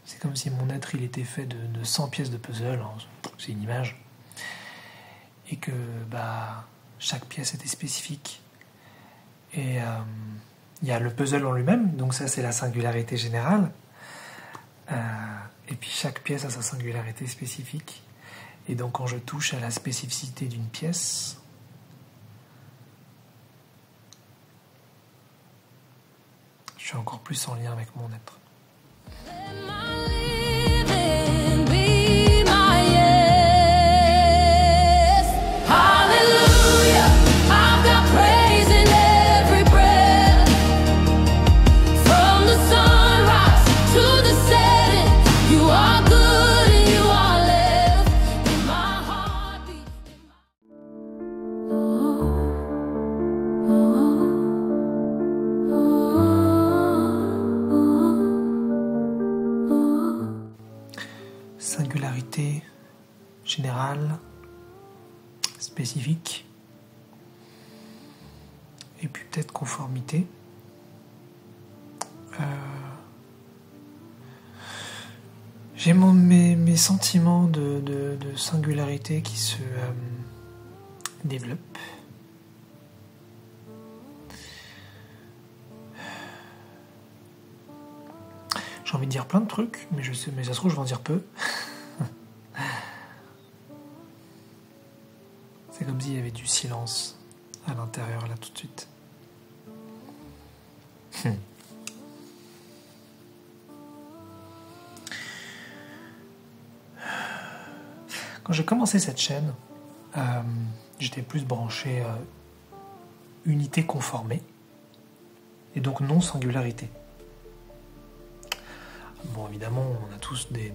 C'est comme si mon être, il était fait de 100 pièces de puzzle, hein, c'est une image, et que chaque pièce était spécifique. Et il y a le puzzle en lui-même, donc ça c'est la singularité générale, et puis chaque pièce a sa singularité spécifique. Et donc quand je touche à la spécificité d'une pièce, je suis encore plus en lien avec mon être. Singularité générale, spécifique, et puis peut-être conformité. J'ai mes sentiments de singularité qui se développent. J'ai envie de dire plein de trucs, mais ça se trouve je vais en dire peu. C'est comme s'il y avait du silence à l'intérieur là tout de suite. Quand j'ai commencé cette chaîne, j'étais plus branché unité conformée et donc non singularité. Bon, évidemment, on a tous des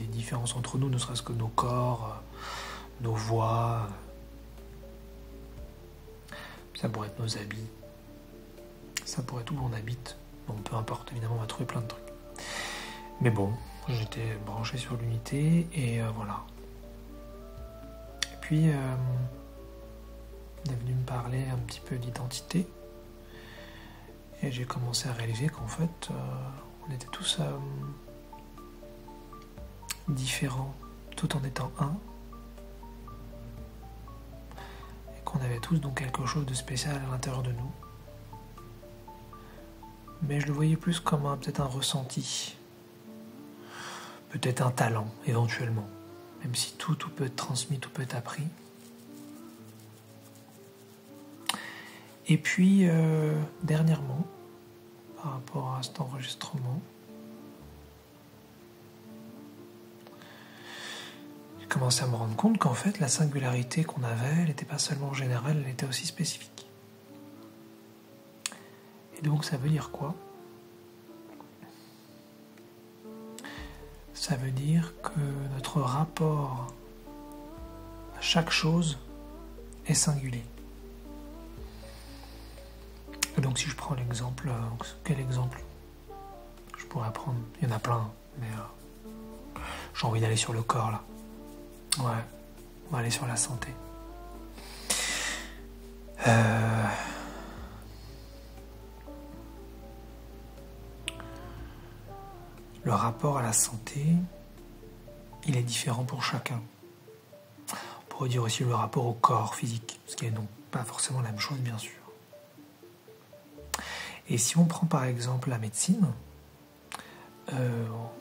différences entre nous, ne serait-ce que nos corps, nos voix. Ça pourrait être nos habits. Ça pourrait être où on habite. Bon, peu importe, évidemment, on va trouver plein de trucs. Mais bon, j'étais branché sur l'unité et voilà. Et puis, on est venu me parler un petit peu d'identité. Et j'ai commencé à réaliser qu'en fait, on était tous différents, tout en étant un. Et qu'on avait tous donc quelque chose de spécial à l'intérieur de nous. Mais je le voyais plus comme peut-être un ressenti. Peut-être un talent, éventuellement. Même si tout peut être transmis, tout peut être appris. Et puis, dernièrement, par rapport à cet enregistrement, j'ai commencé à me rendre compte qu'en fait, la singularité qu'on avait, elle n'était pas seulement générale, elle était aussi spécifique. Et donc, ça veut dire quoi ? Ça veut dire que notre rapport à chaque chose est singulier. Et donc si je prends l'exemple, quel exemple je pourrais prendre ? Il y en a plein, mais j'ai envie d'aller sur le corps là. Ouais, on va aller sur la santé. Le rapport à la santé, il est différent pour chacun. On pourrait dire aussi le rapport au corps physique, ce qui n'est donc pas forcément la même chose, bien sûr. Et si on prend par exemple la médecine,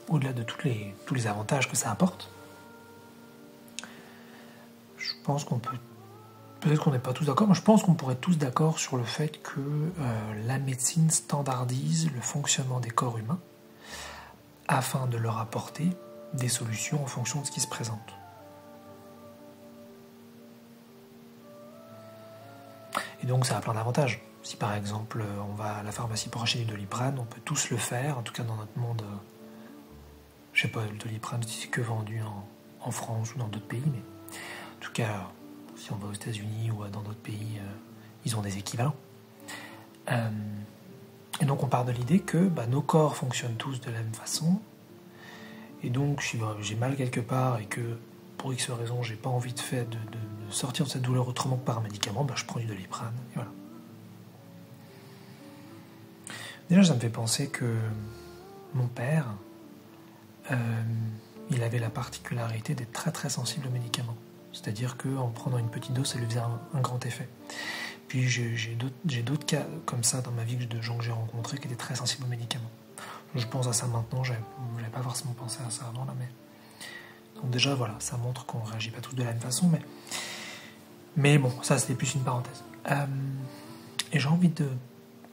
au-delà de tous les avantages que ça apporte, je pense qu'on peut, peut-être qu'on n'est pas tous d'accord, mais je pense qu'on pourrait être tous d'accord sur le fait que la médecine standardise le fonctionnement des corps humains afin de leur apporter des solutions en fonction de ce qui se présente. Et donc ça a plein d'avantages. Si par exemple on va à la pharmacie pour acheter du Doliprane, on peut tous le faire, en tout cas dans notre monde, je sais pas, le Doliprane c'est que vendu en France ou dans d'autres pays, mais en tout cas si on va aux États-Unis ou dans d'autres pays, ils ont des équivalents. Et donc on part de l'idée que nos corps fonctionnent tous de la même façon, et donc si j'ai mal quelque part et que pour X raison j'ai pas envie de sortir de cette douleur autrement que par un médicament, je prends du Doliprane, et voilà. Déjà ça me fait penser que mon père, il avait la particularité d'être très très sensible aux médicaments. C'est-à-dire qu'en prenant une petite dose, ça lui faisait un grand effet. Puis j'ai d'autres cas comme ça dans ma vie de gens que j'ai rencontrés qui étaient très sensibles aux médicaments. Je pense à ça maintenant, j'avais pas forcément pensé à ça avant là, mais... Donc déjà voilà, ça montre qu'on ne réagit pas tous de la même façon, mais bon, ça c'était plus une parenthèse. Et j'ai envie de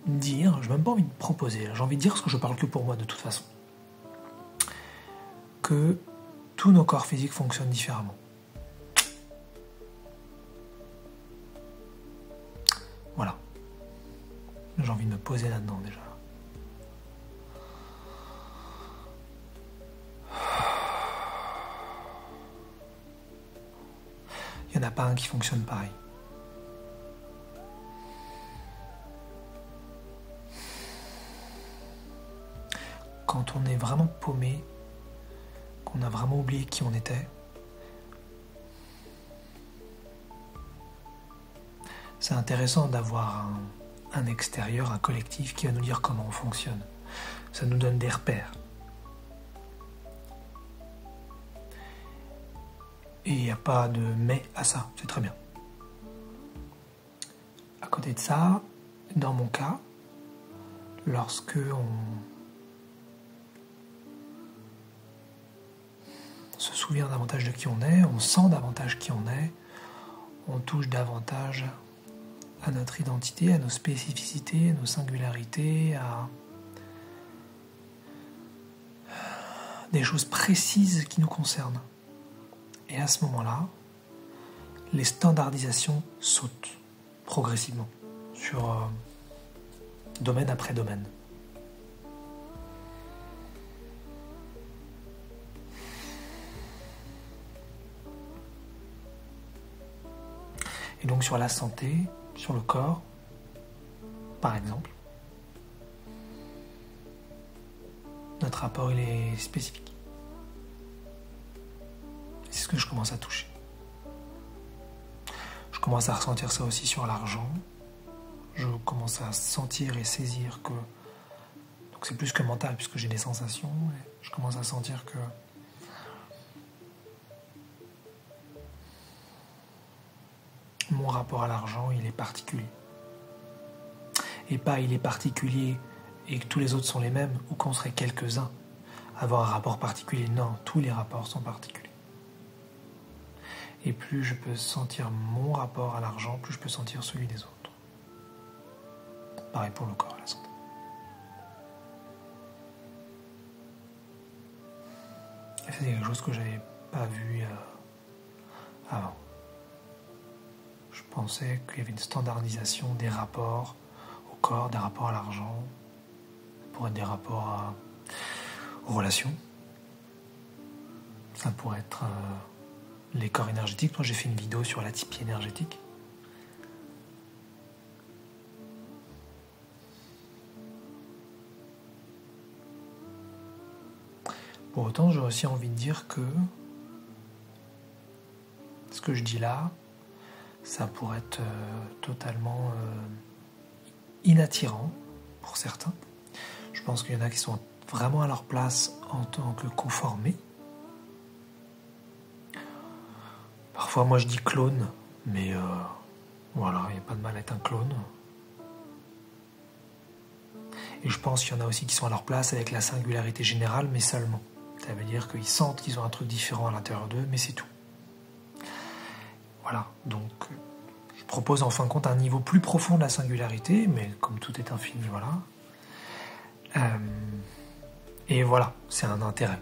dire, j'ai même pas envie de proposer, j'ai envie de dire parce que je parle que pour moi de toute façon, que tous nos corps physiques fonctionnent différemment. Voilà. J'ai envie de me poser là-dedans déjà. Il n'y en a pas un qui fonctionne pareil. Quand on est vraiment paumé, qu'on a vraiment oublié qui on était, c'est intéressant d'avoir un extérieur, un collectif qui va nous dire comment on fonctionne. Ça nous donne des repères. Et il n'y a pas de mais à ça, c'est très bien. À côté de ça, dans mon cas, lorsque on se souvient davantage de qui on est, on sent davantage qui on est, on touche davantage à notre identité, à nos spécificités, à nos singularités, à des choses précises qui nous concernent. Et à ce moment-là, les standardisations sautent progressivement sur domaine après domaine. Et donc sur la santé, sur le corps, par exemple, notre rapport il est spécifique. C'est ce que je commence à toucher. Je commence à ressentir ça aussi sur l'argent. Je commence à sentir et saisir que... Donc c'est plus que mental puisque j'ai des sensations. Et je commence à sentir que... mon rapport à l'argent, il est particulier. Et pas il est particulier et que tous les autres sont les mêmes ou qu'on serait quelques-uns. Avoir un rapport particulier, non, tous les rapports sont particuliers. Et plus je peux sentir mon rapport à l'argent, plus je peux sentir celui des autres. Pareil pour le corps et la santé. Et c'est quelque chose que je n'avais pas vu avant. Je pensais qu'il y avait une standardisation des rapports au corps, des rapports à l'argent, ça pourrait être des rapports aux relations. Ça pourrait être les corps énergétiques. Moi, j'ai fait une vidéo sur l'atypie énergétique. Pour autant, j'ai aussi envie de dire que ce que je dis là, ça pourrait être totalement inattirant pour certains. Je pense qu'il y en a qui sont vraiment à leur place en tant que conformés. Parfois, moi, je dis clone, mais voilà, il n'y a pas de mal à être un clone. Et je pense qu'il y en a aussi qui sont à leur place avec la singularité générale, mais seulement. Ça veut dire qu'ils sentent qu'ils ont un truc différent à l'intérieur d'eux, mais c'est tout. Voilà, donc je propose en fin de compte un niveau plus profond de la singularité, mais comme tout est infini, voilà. Et voilà, c'est un intérêt,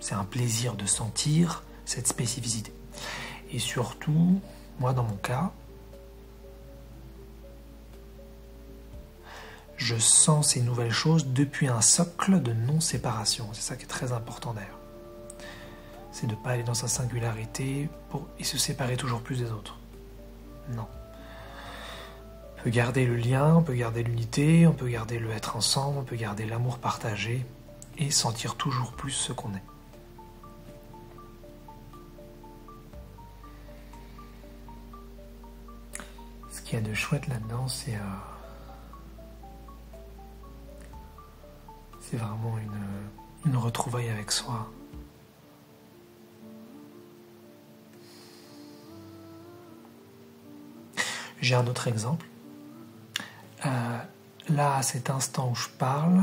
c'est un plaisir de sentir cette spécificité. Et surtout, moi dans mon cas, je sens ces nouvelles choses depuis un socle de non-séparation. C'est ça qui est très important d'ailleurs. C'est de ne pas aller dans sa singularité et se séparer toujours plus des autres. Non. On peut garder le lien, on peut garder l'unité, on peut garder le être ensemble, on peut garder l'amour partagé et sentir toujours plus ce qu'on est. Ce qu'il y a de chouette là-dedans, c'est C'est vraiment une retrouvaille avec soi. J'ai un autre exemple. Là, à cet instant où je parle,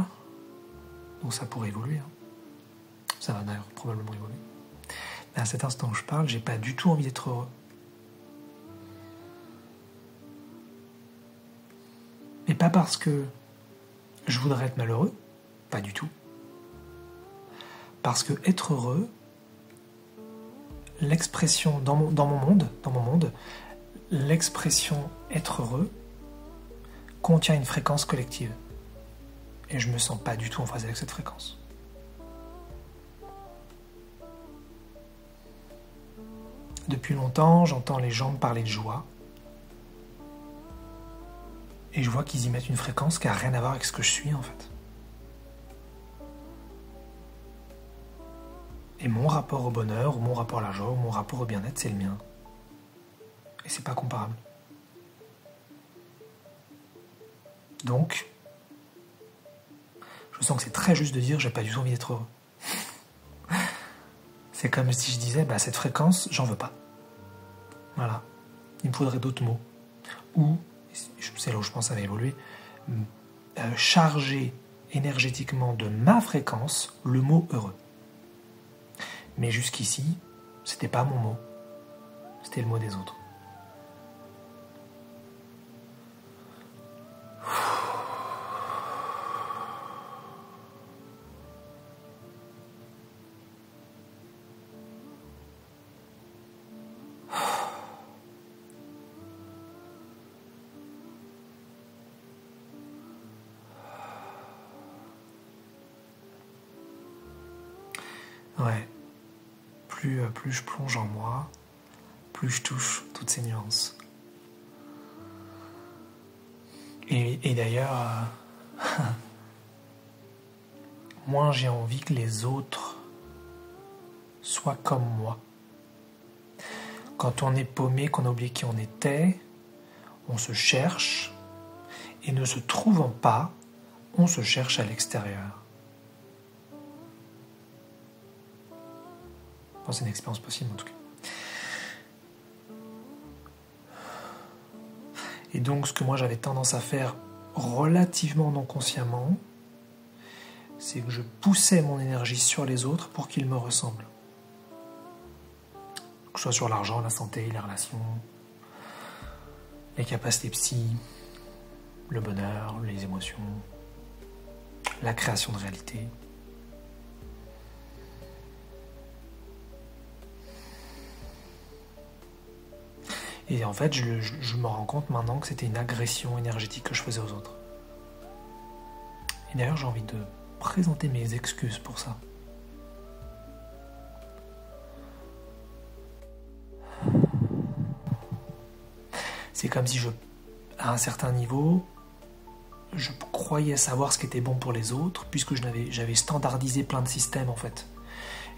donc ça pourrait évoluer, hein. Ça va d'ailleurs probablement évoluer. Mais à cet instant où je parle, j'ai pas du tout envie d'être heureux. Mais pas parce que je voudrais être malheureux, pas du tout. Parce que être heureux, l'expression dans mon monde, l'expression être heureux contient une fréquence collective. Et je me sens pas du tout en phase avec cette fréquence. Depuis longtemps, j'entends les gens me parler de joie. Et je vois qu'ils y mettent une fréquence qui n'a rien à voir avec ce que je suis en fait. Et mon rapport au bonheur, ou mon rapport à la joie, ou mon rapport au bien-être, c'est le mien. Et c'est pas comparable. Donc, je sens que c'est très juste de dire j'ai pas du tout envie d'être heureux. C'est comme si je disais cette fréquence, j'en veux pas. Voilà. Il me faudrait d'autres mots. Ou, c'est là où je pense que ça va évoluer, charger énergétiquement de ma fréquence le mot heureux. Mais jusqu'ici, c'était pas mon mot. C'était le mot des autres. Ouais. Plus je plonge en moi, plus je touche toutes ces nuances. Et d'ailleurs, moins j'ai envie que les autres soient comme moi. Quand on est paumé, qu'on a oublié qui on était, on se cherche, et ne se trouvant pas, on se cherche à l'extérieur. Bon, c'est une expérience possible en tout cas. Et donc ce que moi j'avais tendance à faire relativement non consciemment, c'est que je poussais mon énergie sur les autres pour qu'ils me ressemblent. Que ce soit sur l'argent, la santé, les relations, les capacités psy, le bonheur, les émotions, la création de réalité. Et en fait, je me rends compte maintenant que c'était une agression énergétique que je faisais aux autres. Et d'ailleurs, j'ai envie de présenter mes excuses pour ça. C'est comme si à un certain niveau, je croyais savoir ce qui était bon pour les autres, puisque j'avais standardisé plein de systèmes en fait.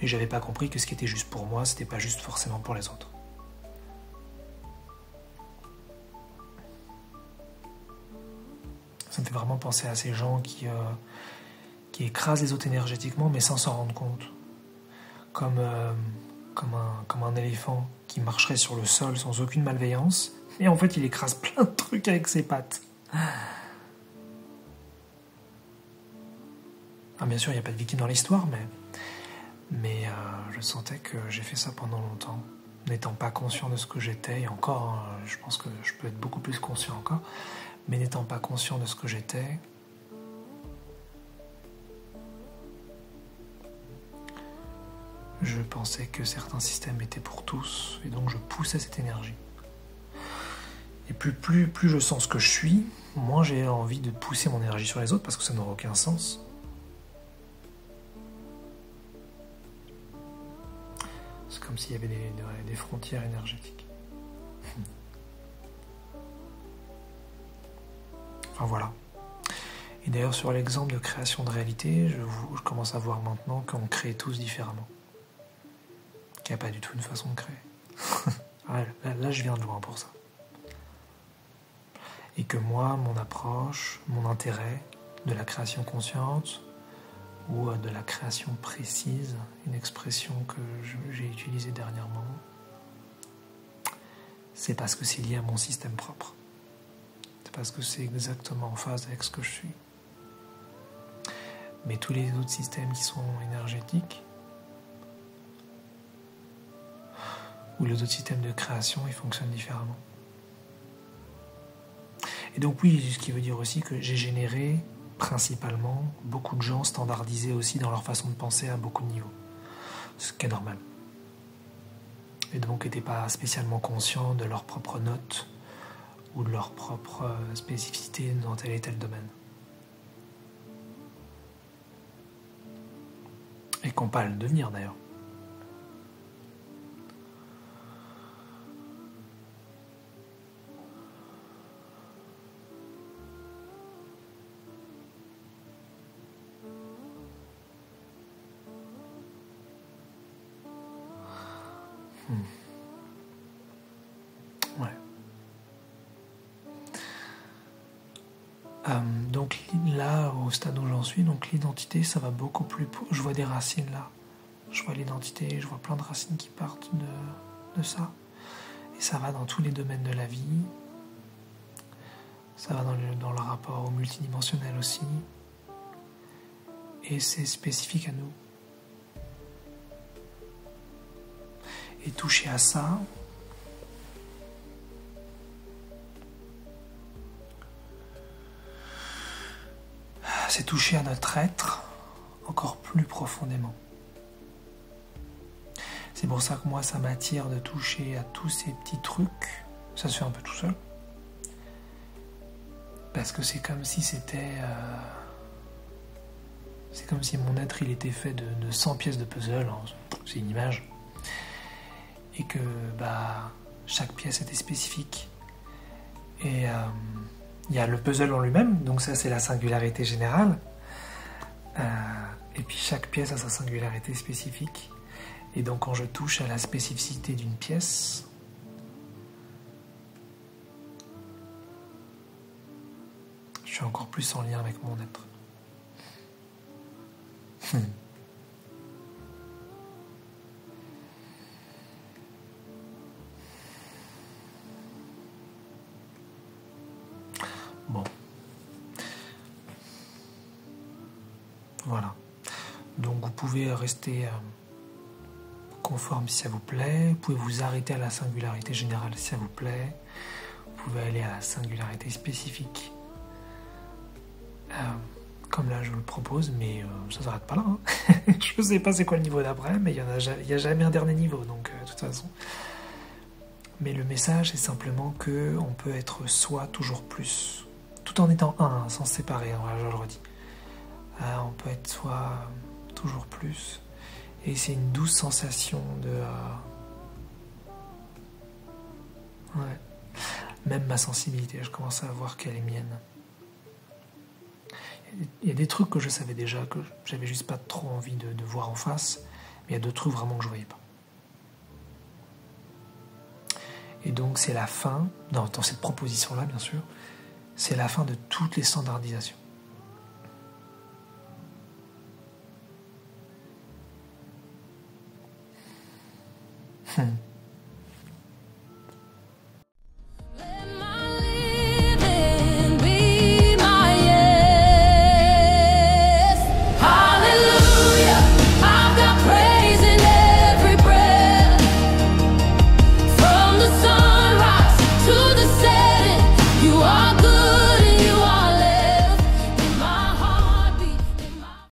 Et j'avais pas compris que ce qui était juste pour moi, c'était pas juste forcément pour les autres. Ça me fait vraiment penser à ces gens qui écrasent les autres énergétiquement, mais sans s'en rendre compte. Comme un éléphant qui marcherait sur le sol sans aucune malveillance, et en fait il écrase plein de trucs avec ses pattes. Enfin, bien sûr, il n'y a pas de victime dans l'histoire, mais je sentais que j'ai fait ça pendant longtemps, n'étant pas conscient de ce que j'étais, et encore, je pense que je peux être beaucoup plus conscient encore, mais n'étant pas conscient de ce que j'étais, je pensais que certains systèmes étaient pour tous, et donc je poussais cette énergie. Et plus je sens ce que je suis, moins j'ai envie de pousser mon énergie sur les autres, parce que ça n'aura aucun sens. C'est comme s'il y avait des frontières énergétiques. Enfin voilà. Et d'ailleurs sur l'exemple de création de réalité, je commence à voir maintenant qu'on crée tous différemment. Qu'il n'y a pas du tout une façon de créer. là, je viens de loin pour ça. Et que moi, mon approche, mon intérêt de la création consciente, ou de la création précise, une expression que j'ai utilisée dernièrement, c'est parce que c'est lié à mon système propre. C'est parce que c'est exactement en phase avec ce que je suis. Mais tous les autres systèmes qui sont énergétiques, ou les autres systèmes de création, ils fonctionnent différemment. Et donc oui, ce qui veut dire aussi que j'ai généré principalement beaucoup de gens standardisés aussi dans leur façon de penser à beaucoup de niveaux. Ce qui est normal. Et donc n'étaient pas spécialement conscients de leurs propres notes ou de leur propre spécificité dans tel et tel domaine. Et qui n'ont pas à le devenir d'ailleurs. Ouais. Donc là, au stade où j'en suis, donc l'identité, ça va beaucoup plus... Je vois des racines là. Je vois l'identité, je vois plein de racines qui partent de ça. Et ça va dans tous les domaines de la vie. Ça va dans le rapport au multidimensionnel aussi. Et c'est spécifique à nous. Et toucher à ça, c'est toucher à notre être encore plus profondément. C'est pour ça que moi, ça m'attire de toucher à tous ces petits trucs. Ça se fait un peu tout seul. Parce que c'est comme si c'était... c'est comme si mon être, il était fait de 100 pièces de puzzle. C'est une image. Et que chaque pièce était spécifique. Et il y a le puzzle en lui-même, donc ça c'est la singularité générale. Et puis chaque pièce a sa singularité spécifique. Et donc quand je touche à la spécificité d'une pièce, je suis encore plus en lien avec mon être. Bon. Voilà. Donc vous pouvez rester conforme si ça vous plaît. Vous pouvez vous arrêter à la singularité générale si ça vous plaît. Vous pouvez aller à la singularité spécifique. Comme là je vous le propose, mais ça ne s'arrête pas là. Hein. Je ne sais pas c'est quoi le niveau d'après, mais il n'y a jamais un dernier niveau, donc de toute façon. Mais le message est simplement qu'on peut être soi toujours plus, tout en étant un, sans se séparer, hein, je le redis. On peut être soi toujours plus. Et c'est une douce sensation de... Ouais. Même ma sensibilité, je commence à voir qu'elle est mienne. Il y a des trucs que je savais déjà, que j'avais juste pas trop envie de voir en face, mais il y a d'autres trucs vraiment que je voyais pas. Et donc c'est la fin, dans cette proposition-là bien sûr, c'est la fin de toutes les standardisations.